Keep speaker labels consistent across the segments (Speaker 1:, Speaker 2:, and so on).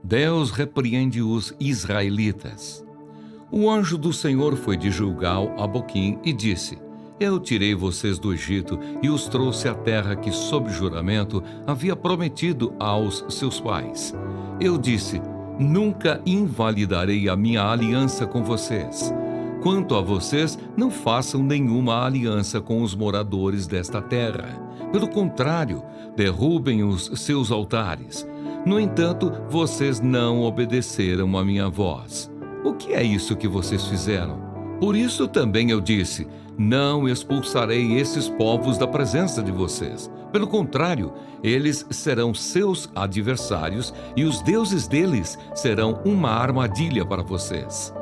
Speaker 1: Deus repreende os israelitas. O anjo do Senhor foi de Gilgal a Boquim e disse: Eu tirei vocês do Egito e os trouxe à terra que, sob juramento, havia prometido aos seus pais. Eu disse: Nunca invalidarei a minha aliança com vocês. Quanto a vocês, não façam nenhuma aliança com os moradores desta terra. Pelo contrário, derrubem os seus altares. No entanto, vocês não obedeceram à minha voz. O que é isso que vocês fizeram? Por isso também eu disse: Não expulsarei esses povos da presença de vocês. Pelo contrário, eles serão seus adversários e os deuses deles serão uma armadilha para vocês.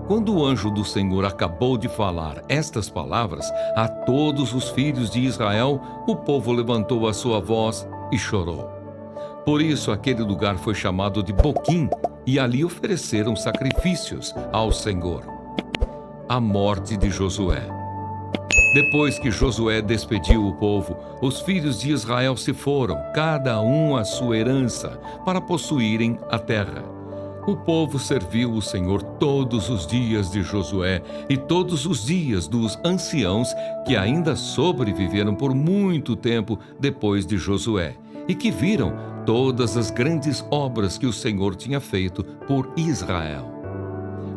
Speaker 1: Quando o anjo do Senhor acabou de falar estas palavras a todos os filhos de Israel, o povo levantou a sua voz e chorou. Por isso aquele lugar foi chamado de Boquim, e ali ofereceram sacrifícios ao Senhor. A morte de Josué. Depois que Josué despediu o povo, os filhos de Israel se foram, cada um à sua herança, para possuírem a terra. O povo serviu o Senhor todos os dias de Josué e todos os dias dos anciãos que ainda sobreviveram por muito tempo depois de Josué e que viram todas as grandes obras que o Senhor tinha feito por Israel.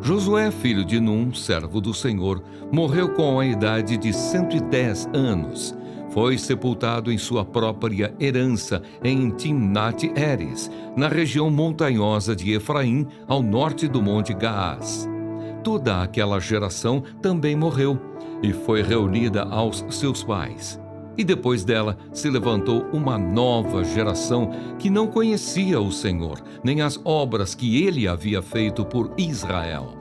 Speaker 1: Josué, filho de Num, servo do Senhor, morreu com a idade de 110 anos. Foi sepultado em sua própria herança em Timnat-Heres, na região montanhosa de Efraim, ao norte do monte Gaás. Toda aquela geração também morreu e foi reunida aos seus pais. E depois dela se levantou uma nova geração que não conhecia o Senhor, nem as obras que ele havia feito por Israel.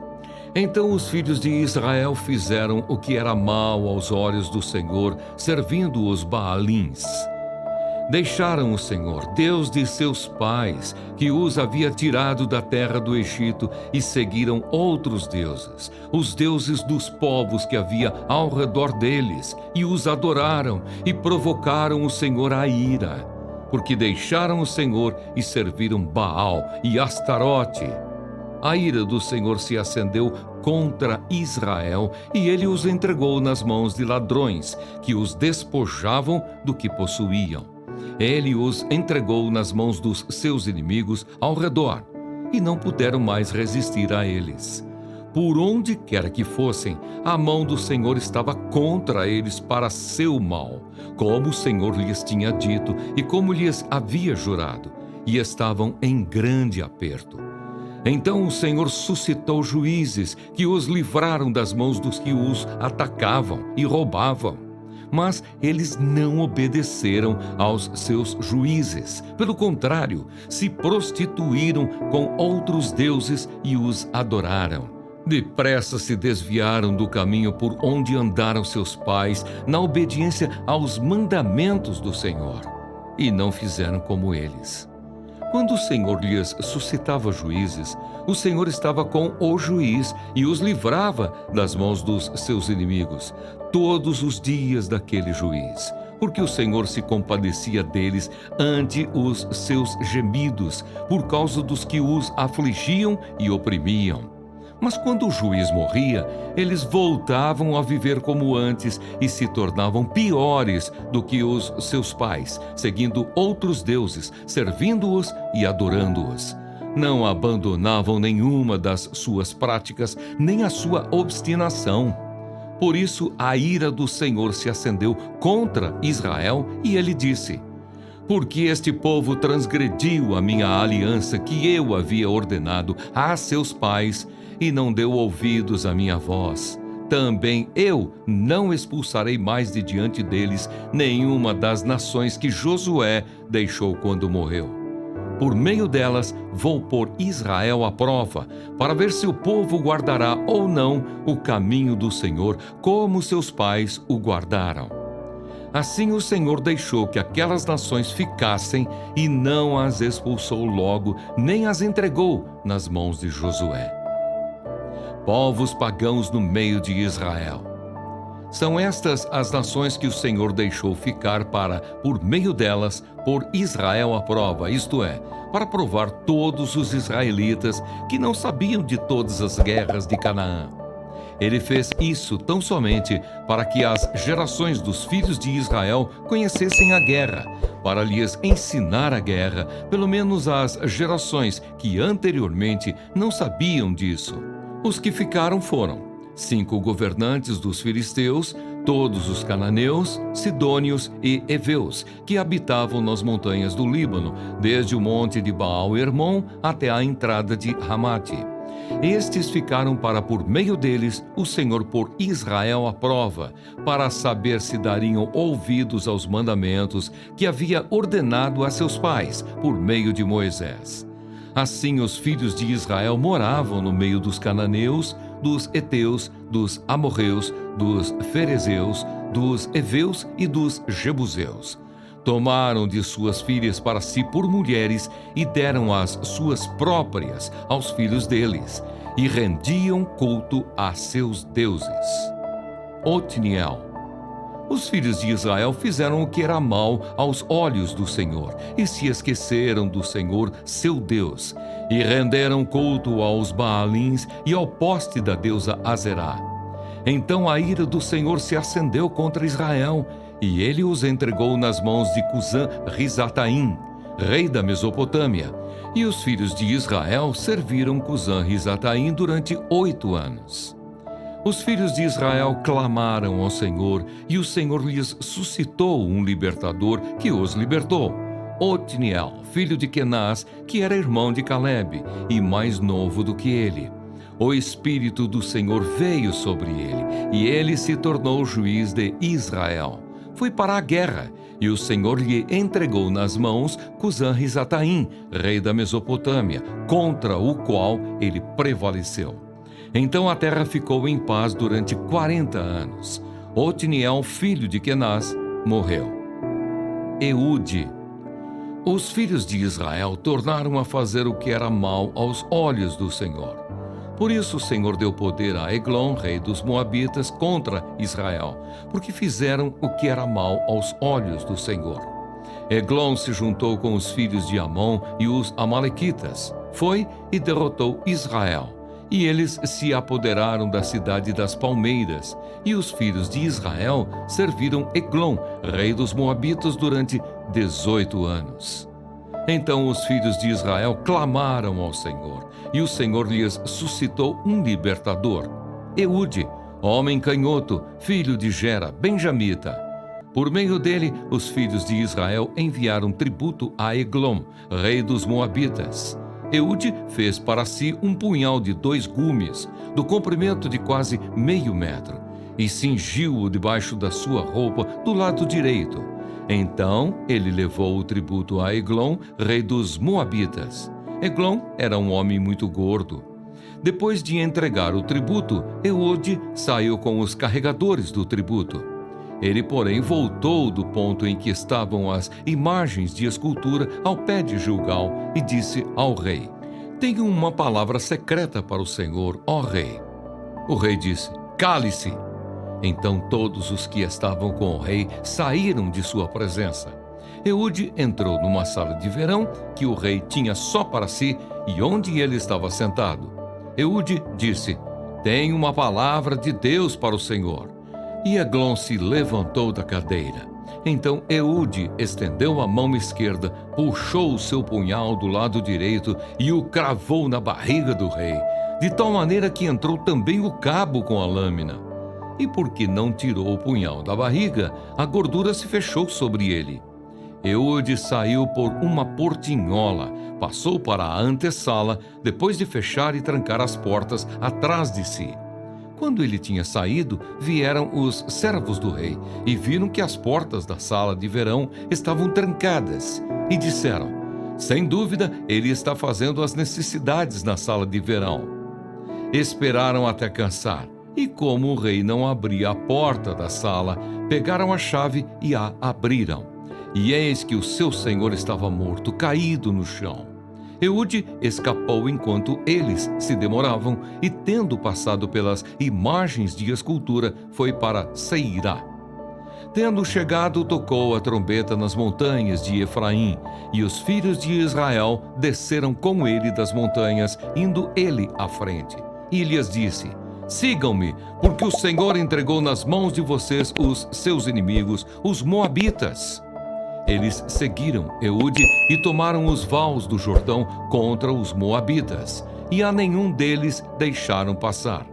Speaker 1: Então os filhos de Israel fizeram o que era mal aos olhos do Senhor, servindo os Baalins. Deixaram o Senhor, Deus de seus pais, que os havia tirado da terra do Egito, e seguiram outros deuses, os deuses dos povos que havia ao redor deles, e os adoraram e provocaram o Senhor à ira, porque deixaram o Senhor e serviram Baal e Astarote. A ira do Senhor se acendeu contra Israel e ele os entregou nas mãos de ladrões, que os despojavam do que possuíam. Ele os entregou nas mãos dos seus inimigos ao redor, e não puderam mais resistir a eles. Por onde quer que fossem, a mão do Senhor estava contra eles para seu mal, como o Senhor lhes tinha dito e como lhes havia jurado, e estavam em grande aperto. Então o Senhor suscitou juízes que os livraram das mãos dos que os atacavam e roubavam. Mas eles não obedeceram aos seus juízes. Pelo contrário, se prostituíram com outros deuses e os adoraram. Depressa se desviaram do caminho por onde andaram seus pais, na obediência aos mandamentos do Senhor, e não fizeram como eles. Quando o Senhor lhes suscitava juízes, o Senhor estava com o juiz e os livrava das mãos dos seus inimigos, todos os dias daquele juiz, porque o Senhor se compadecia deles ante os seus gemidos, por causa dos que os afligiam e oprimiam. Mas quando o juiz morria, eles voltavam a viver como antes e se tornavam piores do que os seus pais, seguindo outros deuses, servindo-os e adorando-os. Não abandonavam nenhuma das suas práticas, nem a sua obstinação. Por isso a ira do Senhor se acendeu contra Israel e ele disse: porque este povo transgrediu a minha aliança que eu havia ordenado a seus pais e não deu ouvidos à minha voz. Também eu não expulsarei mais de diante deles nenhuma das nações que Josué deixou quando morreu. Por meio delas vou pôr Israel à prova, para ver se o povo guardará ou não o caminho do Senhor, como seus pais o guardaram. Assim o Senhor deixou que aquelas nações ficassem e não as expulsou logo, nem as entregou nas mãos de Josué. Povos pagãos no meio de Israel. São estas as nações que o Senhor deixou ficar para, por meio delas, pôr Israel à prova, isto é, para provar todos os israelitas que não sabiam de todas as guerras de Canaã. Ele fez isso tão somente para que as gerações dos filhos de Israel conhecessem a guerra, para lhes ensinar a guerra, pelo menos as gerações que anteriormente não sabiam disso. Os que ficaram foram 5 governantes dos filisteus, todos os cananeus, sidônios e heveus, que habitavam nas montanhas do Líbano, desde o monte de Baal-Hermon até a entrada de Ramate. Estes ficaram para, por meio deles, o Senhor pôr Israel à prova, para saber se dariam ouvidos aos mandamentos que havia ordenado a seus pais, por meio de Moisés. Assim, os filhos de Israel moravam no meio dos cananeus, dos heteus, dos amorreus, dos ferezeus, dos heveus e dos jebuseus. Tomaram de suas filhas para si por mulheres e deram as suas próprias aos filhos deles, e rendiam culto a seus deuses. Otniel. Os filhos de Israel fizeram o que era mal aos olhos do Senhor, e se esqueceram do Senhor, seu Deus, e renderam culto aos Baalins e ao poste da deusa Azerá. Então a ira do Senhor se acendeu contra Israel, e ele os entregou nas mãos de Cusã-Risataim, rei da Mesopotâmia. E os filhos de Israel serviram Cusã-Risataim durante 8 anos. Os filhos de Israel clamaram ao Senhor, e o Senhor lhes suscitou um libertador que os libertou. Otniel, filho de Kenaz, que era irmão de Calebe, e mais novo do que ele. O Espírito do Senhor veio sobre ele, e ele se tornou juiz de Israel. Foi para a guerra, e o Senhor lhe entregou nas mãos Cusã-Risataim, rei da Mesopotâmia, contra o qual ele prevaleceu. Então a terra ficou em paz durante 40 anos. Otniel, filho de Kenaz, morreu. Eude. Os filhos de Israel tornaram a fazer o que era mal aos olhos do Senhor. Por isso o Senhor deu poder a Eglon, rei dos Moabitas, contra Israel, porque fizeram o que era mal aos olhos do Senhor. Eglon se juntou com os filhos de Amon e os amalequitas, foi e derrotou Israel. E eles se apoderaram da cidade das palmeiras, e os filhos de Israel serviram Eglon, rei dos Moabitas, durante 18 anos. Então os filhos de Israel clamaram ao Senhor, e o Senhor lhes suscitou um libertador, Eude, homem canhoto, filho de Gera, benjamita. Por meio dele, os filhos de Israel enviaram tributo a Eglon, rei dos Moabitas. Eude fez para si um punhal de 2 gumes, do comprimento de quase meio metro, e cingiu-o debaixo da sua roupa do lado direito. Então ele levou o tributo a Eglon, rei dos Moabitas. Eglon era um homem muito gordo. Depois de entregar o tributo, Eude saiu com os carregadores do tributo. Ele, porém, voltou do ponto em que estavam as imagens de escultura ao pé de Gilgal e disse ao rei: "Tenho uma palavra secreta para o Senhor, ó rei." O rei disse: "Cale-se." Então todos os que estavam com o rei saíram de sua presença. Eude entrou numa sala de verão que o rei tinha só para si e onde ele estava sentado. Eude disse: "Tenho uma palavra de Deus para o Senhor." E Eglon se levantou da cadeira. Então Eude estendeu a mão esquerda, puxou o seu punhal do lado direito e o cravou na barriga do rei, de tal maneira que entrou também o cabo com a lâmina. E porque não tirou o punhal da barriga, a gordura se fechou sobre ele. Eude saiu por uma portinhola, passou para a antessala, depois de fechar e trancar as portas atrás de si. Quando ele tinha saído, vieram os servos do rei e viram que as portas da sala de verão estavam trancadas e disseram: "Sem dúvida, ele está fazendo as necessidades na sala de verão." Esperaram até cansar e, como o rei não abria a porta da sala, pegaram a chave e a abriram. E eis que o seu senhor estava morto, caído no chão. Eude escapou enquanto eles se demoravam e, tendo passado pelas imagens de escultura, foi para Seirá. Tendo chegado, tocou a trombeta nas montanhas de Efraim, e os filhos de Israel desceram com ele das montanhas, indo ele à frente. E lhes disse: sigam-me, porque o Senhor entregou nas mãos de vocês os seus inimigos, os moabitas. Eles seguiram Eude e tomaram os vales do Jordão contra os moabitas, e a nenhum deles deixaram passar.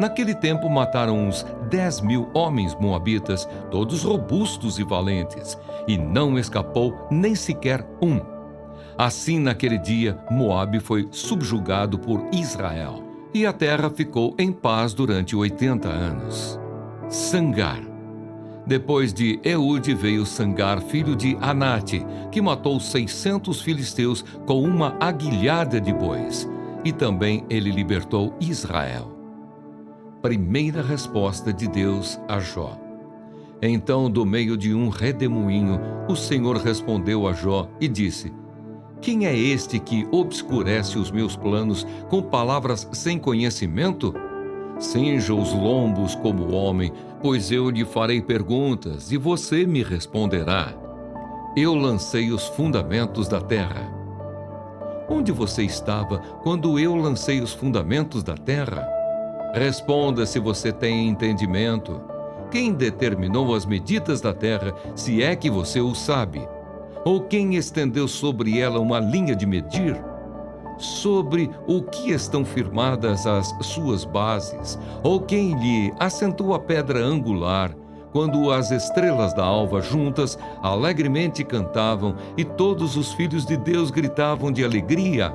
Speaker 1: Naquele tempo mataram uns 10.000 homens moabitas, todos robustos e valentes, e não escapou nem sequer um. Assim, naquele dia, Moabe foi subjugado por Israel, e a terra ficou em paz durante 80 anos. Sangar. Depois de Eude veio Sangar, filho de Anate, que matou 600 filisteus com uma aguilhada de bois, e também ele libertou Israel. Primeira resposta de Deus a Jó. Então, do meio de um redemoinho, o Senhor respondeu a Jó e disse: quem é este que obscurece os meus planos com palavras sem conhecimento? Cinja os lombos como homem, pois eu lhe farei perguntas e você me responderá. Eu lancei os fundamentos da terra. Onde você estava quando eu lancei os fundamentos da terra? Responda se você tem entendimento. Quem determinou as medidas da terra, se é que você o sabe? Ou quem estendeu sobre ela uma linha de medir? Sobre o que estão firmadas as suas bases? Ou quem lhe assentou a pedra angular, quando as estrelas da alva juntas alegremente cantavam e todos os filhos de Deus gritavam de alegria?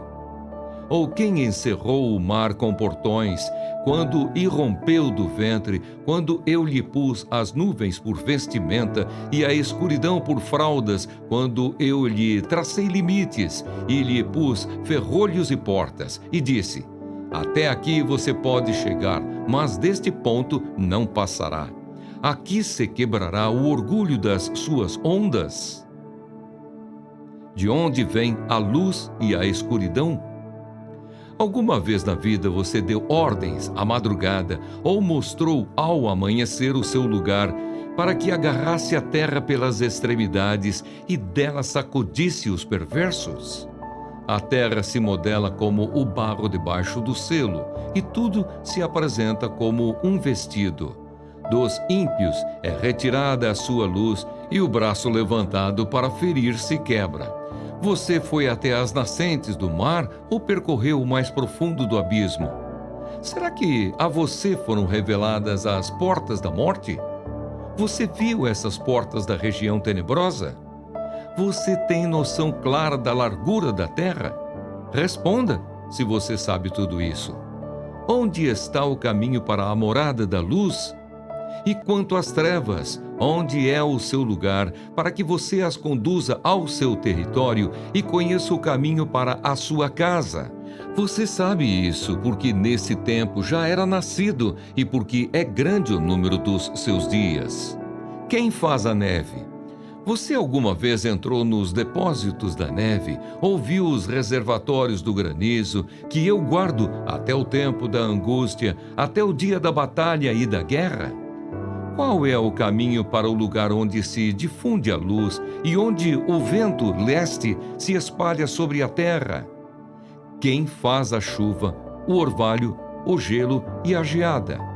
Speaker 1: Ou quem encerrou o mar com portões, quando irrompeu do ventre, quando eu lhe pus as nuvens por vestimenta e a escuridão por fraldas, quando eu lhe tracei limites e lhe pus ferrolhos e portas, e disse: até aqui você pode chegar, mas deste ponto não passará. Aqui se quebrará o orgulho das suas ondas. De onde vem a luz e a escuridão? Alguma vez na vida você deu ordens à madrugada ou mostrou ao amanhecer o seu lugar para que agarrasse a terra pelas extremidades e dela sacudisse os perversos? A terra se modela como o barro debaixo do selo e tudo se apresenta como um vestido. Dos ímpios é retirada a sua luz e o braço levantado para ferir se quebra. Você foi até as nascentes do mar ou percorreu o mais profundo do abismo? Será que a você foram reveladas as portas da morte? Você viu essas portas da região tenebrosa? Você tem noção clara da largura da terra? Responda, se você sabe tudo isso. Onde está o caminho para a morada da luz? E quanto às trevas, onde é o seu lugar, para que você as conduza ao seu território e conheça o caminho para a sua casa? Você sabe isso porque nesse tempo já era nascido e porque é grande o número dos seus dias. Quem faz a neve? Você alguma vez entrou nos depósitos da neve ou viu os reservatórios do granizo que eu guardo até o tempo da angústia, até o dia da batalha e da guerra? Qual é o caminho para o lugar onde se difunde a luz e onde o vento leste se espalha sobre a terra? Quem faz a chuva, o orvalho, o gelo e a geada?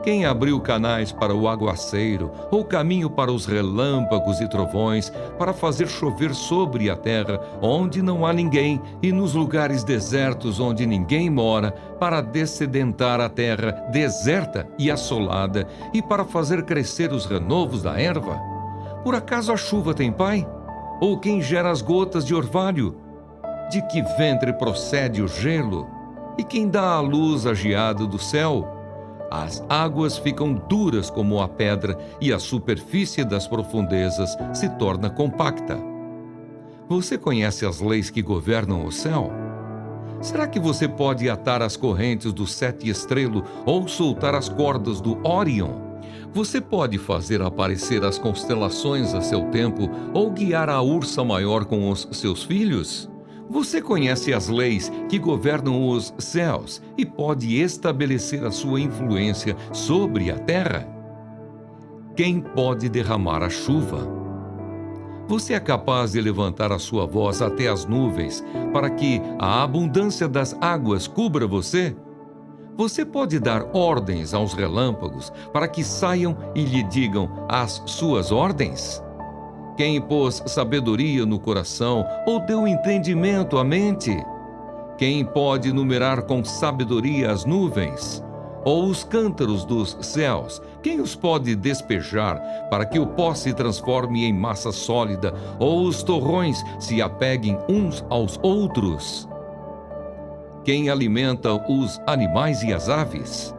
Speaker 1: Quem abriu canais para o aguaceiro, ou caminho para os relâmpagos e trovões, para fazer chover sobre a terra, onde não há ninguém, e nos lugares desertos onde ninguém mora, para dessedentar a terra deserta e assolada, e para fazer crescer os renovos da erva? Por acaso a chuva tem pai? Ou quem gera as gotas de orvalho? De que ventre procede o gelo? E quem dá à luz a geada do céu? As águas ficam duras como a pedra e a superfície das profundezas se torna compacta. Você conhece as leis que governam o céu? Será que você pode atar as correntes do sete estrelo ou soltar as cordas do Órion? Você pode fazer aparecer as constelações a seu tempo ou guiar a ursa maior com os seus filhos? Você conhece as leis que governam os céus e pode estabelecer a sua influência sobre a terra? Quem pode derramar a chuva? Você é capaz de levantar a sua voz até as nuvens para que a abundância das águas cubra você? Você pode dar ordens aos relâmpagos para que saiam e lhe digam as suas ordens? Quem pôs sabedoria no coração ou deu entendimento à mente? Quem pode numerar com sabedoria as nuvens? Ou os cântaros dos céus? Quem os pode despejar para que o pó se transforme em massa sólida, ou os torrões se apeguem uns aos outros? Quem alimenta os animais e as aves?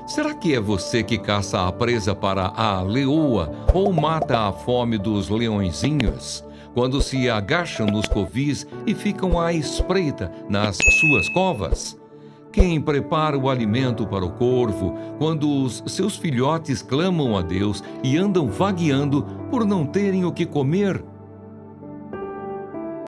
Speaker 1: Será que é você que caça a presa para a leoa ou mata a fome dos leõezinhos, quando se agacham nos covis e ficam à espreita nas suas covas? Quem prepara o alimento para o corvo, quando os seus filhotes clamam a Deus e andam vagueando por não terem o que comer?